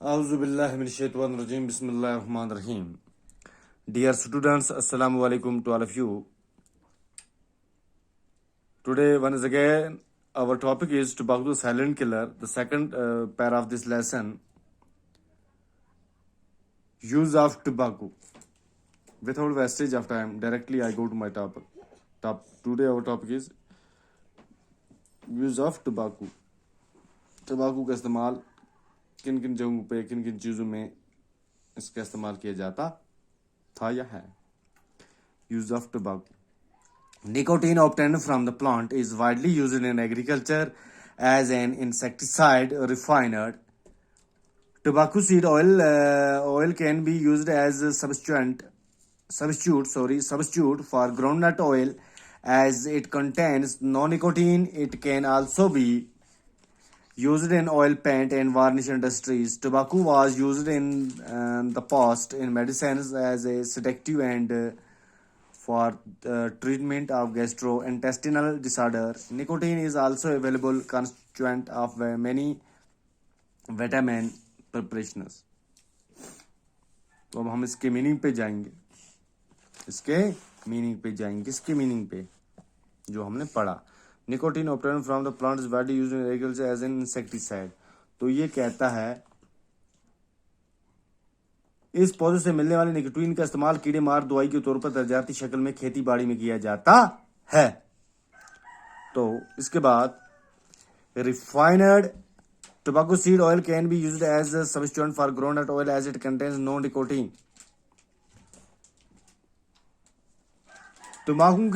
Auzubillahiminashaitanirrajim. Bismillahirrahmanirrahim. Dear students, Assalamu alaikum to all of you. Today, once again, our topic is tobacco silent killer. The second para of this lesson, use of tobacco. Without wastage of time, directly I go to my topic. Today our topic is use of tobacco. तंबाकू का इस्तेमाल किन किन जगहों पे किन किन चीज़ों में इसका इस्तेमाल किया जाता था या है. Use of tobacco. Nicotine obtained from the plant is widely used in agriculture as an insecticide. Refined tobacco seed oil can be used as a substitute for groundnut oil as it contains no nicotine. It can also be used in oil paint and varnish industries. Tobacco was used in the past in medicines as a sedative and for treatment of gastrointestinal disorder. Nicotine is also available constituent of many vitamin preparations. तो अब हम इसके meaning पे जाएंगे. किसके meaning पे जो हमने पढ़ा. Nicotine obtained from the plant is widely used in agriculture as an insecticide. तो ये कहता है इस पौधे से मिलने वाले निकोटीन का इस्तेमाल कीड़े मार दवाई के तौर पर तजारती शक्ल में खेती बाड़ी में किया जाता है. तो इसके बाद refined tobacco seed oil can be used as a substitute for groundnut oil as it contains no nicotine. तंबाकू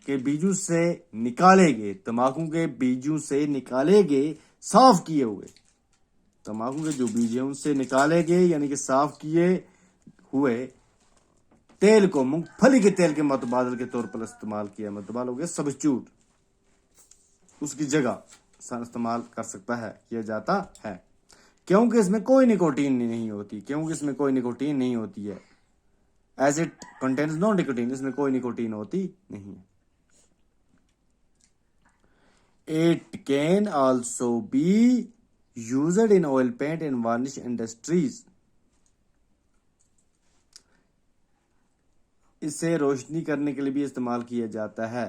के बीजों से निकाले गए साफ किए हुए तंबाकू के जो बीज हैं उनसे निकाले गए यानी कि साफ किए हुए तेल को मूंगफली के तेल के मुतबादल के तौर पर इस्तेमाल किया. मुतबादल हो गया सब्स्टिट्यूट, उसकी जगह इस्तेमाल कर सकता है, किया जाता है. क्योंकि इसमें कोई निकोटीन नहीं होती है. As it contains no nicotine, इसमें कोई निकोटीन होती नहीं है. It can also be used in oil paint and varnish industries. इसे रोशनी करने के लिए भी इस्तेमाल किया जाता है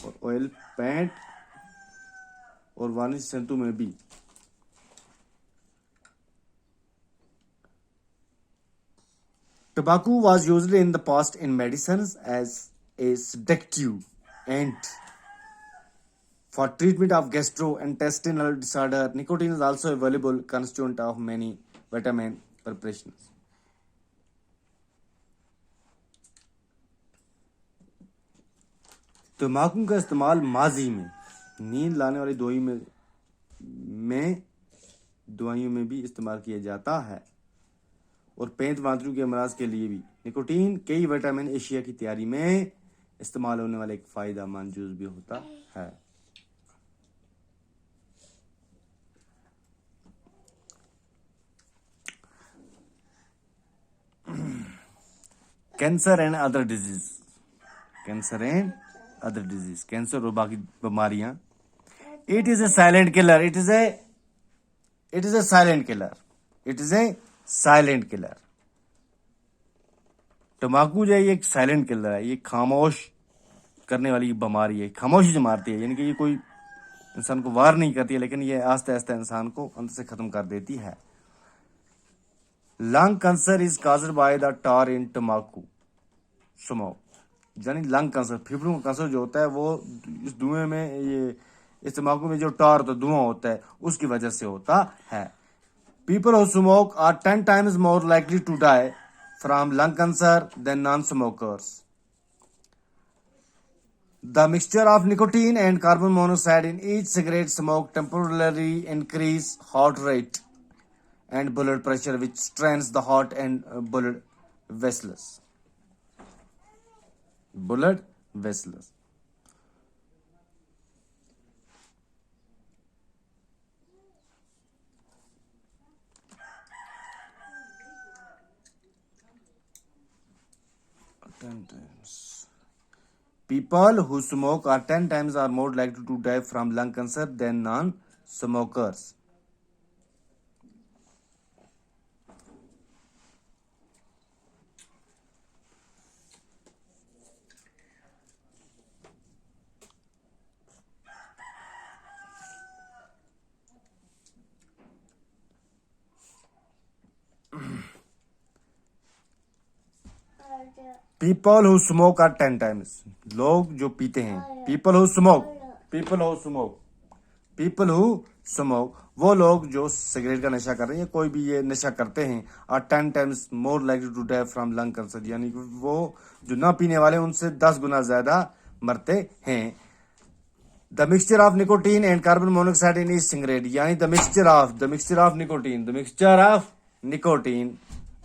और ऑयल पेंट और वार्निश संतु में भी. Tobacco was used in the past in medicines as a sedative and for treatment of gastrointestinal disorder. Nicotine is also a valuable constituent of many vitamin preparations. तंबाकू का इस्तेमाल माजी में नींद लाने वाली दवाइयों में भी इस्तेमाल किया जाता है और पेट वांतरों के अमराज के लिए भी. निकोटीन कई विटामिन एशिया की तैयारी में इस्तेमाल होने वाला एक फायदेमंद जूस भी होता है. Cancer and other disease. Cancer और बाकी बीमारियां. It is a silent killer. तंबाकू जो है ये एक साइलेंट किलर है. ये खामोश करने वाली बीमारी है. खामोशी से मारती है, यानी कि ये कोई इंसान को वार नहीं करती है, लेकिन ये आस्ते आस्ते इंसान को अंदर से खत्म कर देती है. Lung cancer is caused by the tar in तंबाकू स्मोक. यानी लंग कैंसर, फेफड़ों का कैंसर जो होता है वो इस धुएं में, ये इस तंबाकू में जो टार तो धुआं होता है उसकी वजह से होता है. People who smoke are 10 times more likely to die from lung cancer than non-smokers. The mixture of nicotine and carbon monoxide in each cigarette smoke temporarily increase heart rate and blood pressure, which strains the heart and blood vessels. People who smoke are 10 times or more likely to die from lung cancer than non-smokers. People who smoke are 10 times, लोग जो पीते हैं, people who smoke, people who smoke, people who smoke, वो लोग जो cigarette का नशा कर रहे हैं, कोई भी ये नशा करते हैं, are 10 times more likely to die from lung cancer, यानी कि वो जो ना पीने वाले उनसे 10 गुना ज्यादा मरते हैं। The mixture of nicotine and carbon monoxide in each cigarette, यानी the mixture of nicotine, the mixture of nicotine,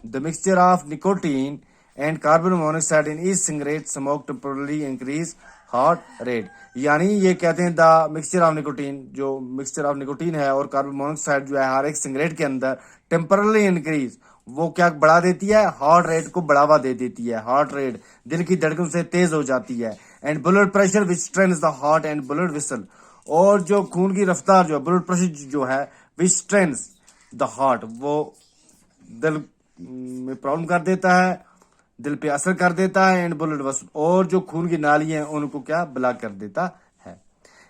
the mixture of nicotine and carbon monoxide in each cigarette smoke temporarily increase heart rate, यानी ये कहते हैं the mixture of nicotine, जो mixture of nicotine है और carbon monoxide जो है हर एक सिगरेट के अंदर टेम्परली इंक्रीज, वो क्या बढ़ा देती है, हार्ट रेट को बढ़ावा दे देती है, हार्ट रेट दिल की धड़कन से तेज हो जाती है। And blood pressure which strengthens the heart and blood vessel, और जो खून की रफ्तार जो है, ब्लड प्रेशर जो है विच स्ट्रेंथेन्स द हार्ट, वो दिल में प्रॉब्लम कर देता है, दिल पे असर कर देता है। एंड ब्लड वेसल, और जो खून की नाली है उनको क्या ब्लॉक कर देता है।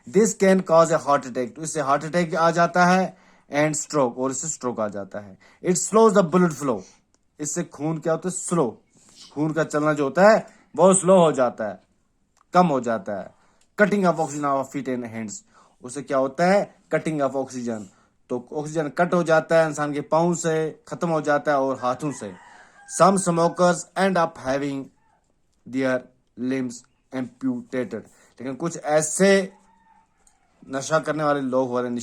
This can cause A heart attack, तो इससे हार्ट अटैक आ जाता है। एंड स्ट्रोक, और इससे स्ट्रोक आ जाता है। It slows the blood flow, इससे खून क्या होता है, स्लो, खून का चलना जो होता है वो स्लो हो जाता है, कम हो जाता है। Cutting of oxygen of feet and hands, उससे क्या होता है, कटिंग ऑफ ऑक्सीजन, तो ऑक्सीजन कट हो जाता है इंसान के पाँव से, खत्म हो जाता है, और हाथों से। Some smokers end up having their limbs amputated, लेकिन कुछ ऐसे नशा करने वाले लोग हो रहे हैं,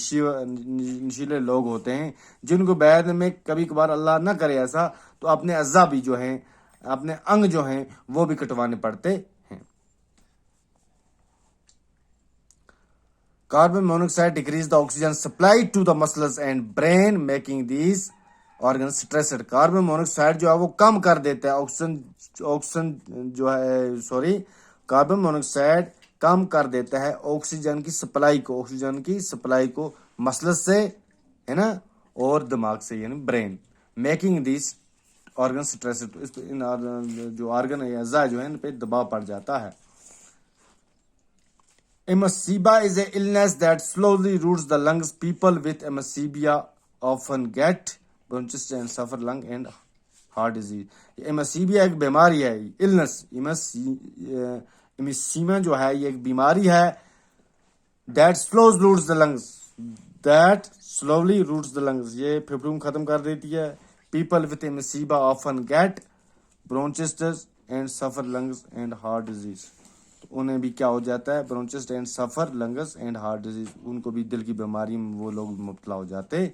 नशीले लोग होते हैं, जिनको बाद में कभी कभार अल्लाह ना करे ऐसा, तो अपने अज़्ज़ा भी जो हैं, अपने अंग जो हैं वो भी कटवाने पड़ते हैं। Carbon monoxide decrease the oxygen supply to the muscles and brain making these organ stressed, carbon monoxide जो है वो कम कर देता है ऑक्सीजन जो है, सॉरी, कार्बन मोनोऑक्साइड कम कर देता है ऑक्सीजन की सप्लाई को मसल्स से, है ना, और दिमाग से, यानी brain, making this organ stress, इन जो ऑर्गन या अज़्ज़ा जो है इन पे दबाव पड़ जाता है। Emphysema is a illness that slowly roots the lungs, people with emphysema often get bronchitis and suffer lung and heart disease. Emphysema एक बीमारी है, इलनेस, एमिसीमा जो है ये एक बीमारी है, that slowly roots the lungs, that slowly roots the lungs, ये फेफड़ों को खत्म कर देती है। People with emphysema often get bronchitis and suffer lungs and heart disease, तो उन्हें भी क्या हो जाता है, bronchitis and suffer lungs and heart disease, उनको भी दिल की बीमारी में वो लोग मुब्तला हो जाते हैं।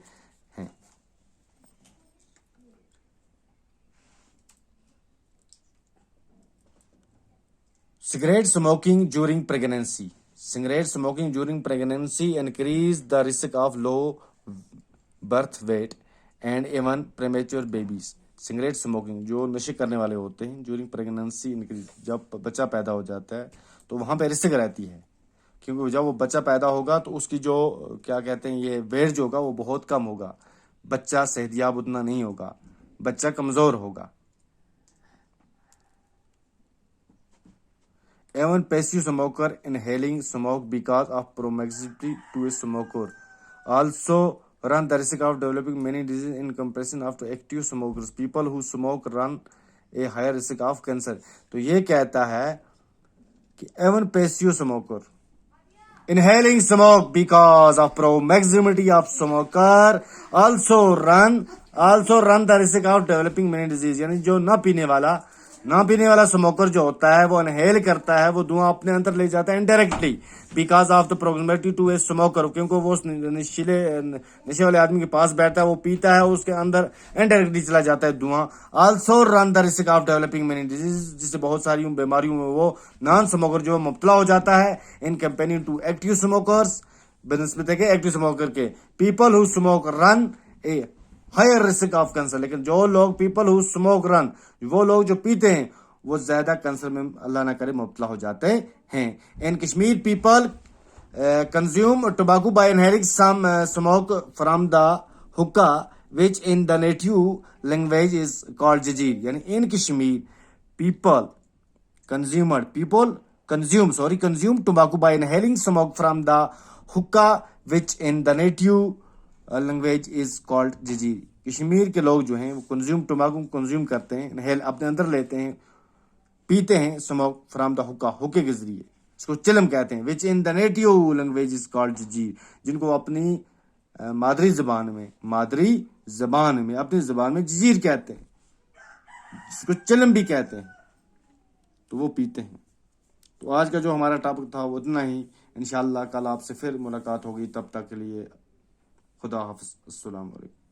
Cigarette smoking during pregnancy. Cigarette smoking during pregnancy increase the risk of low birth weight and even premature babies. Cigarette smoking, जो नशे करने वाले होते हैं, ड्यूरिंग प्रेगनेंसी इंक्रीज, जब बच्चा पैदा हो जाता है तो वहां पे रिस्क रहती है, क्योंकि जब वो बच्चा पैदा होगा तो उसकी जो क्या कहते हैं ये वेट जो होगा वो बहुत कम होगा, बच्चा सेहतयाब उतना नहीं होगा, बच्चा कमजोर होगा। Even passive smoker inhaling smoke because of proximity to a smoker also run the risk of developing many diseases in comparison of to active smokers. People who smoke run a higher risk of cancer. तो ये कहता है कि even passive smoker inhaling smoke because of proximity of smoker also run the risk of developing many diseases, यानी जो ना पीने वाला स्मोकर जो होता है वो इनहेल करता है, वो धुआं अपने अंदर ले जाता है indirectly, because of the proximity to a smoker, क्योंकि वो नशे वाले आदमी के पास बैठता है, वो पीता है, उसके अंदर इनडायरेक्टली चला जाता है धुआं। Also run the risk of developing many disease, जिससे बहुत सारी बीमारियों में वो नॉन स्मोकर जो मुब्तला हो जाता है, in companion to active smokers, बनस्पत के एक्टिव स्मोकर के। People who smoke run a higher risk of cancer, लेकिन जो लोग पीपल हु स्मोक रन, वो लोग जो पीते हैं वो ज्यादा कैंसर में अल्लाह ना करे मुब्तला हो जाते हैं। In Kashmir people consume tobacco by inhaling some smoke from the hookah which in the native language is called जजीर, यानी in Kashmir people consume tobacco by inhaling smoke from the hookah which in the native language is called जजीर। कश्मीर के लोग जो हैं वो consume tobacco consume करते हैं, इनहेल अपने अंदर लेते हैं पीते हैं स्मोक फ्रॉम द हुक्का, हुक्के के जरिए, इसको चिलम कहते हैं, which in the native language is called जंजीर, जिनको अपनी मादरी जबान में अपनी जबान में जंजीर कहते हैं, जिसको चिलम भी कहते हैं, तो वो पीते हैं। तो आज का जो हमारा टॉपिक था वो इतना ही। इंशाल्लाह कल आपसे फिर मुलाकात होगी, तब तक के लिए खुदा हाफिज़, अस्सलाम वालेकुम।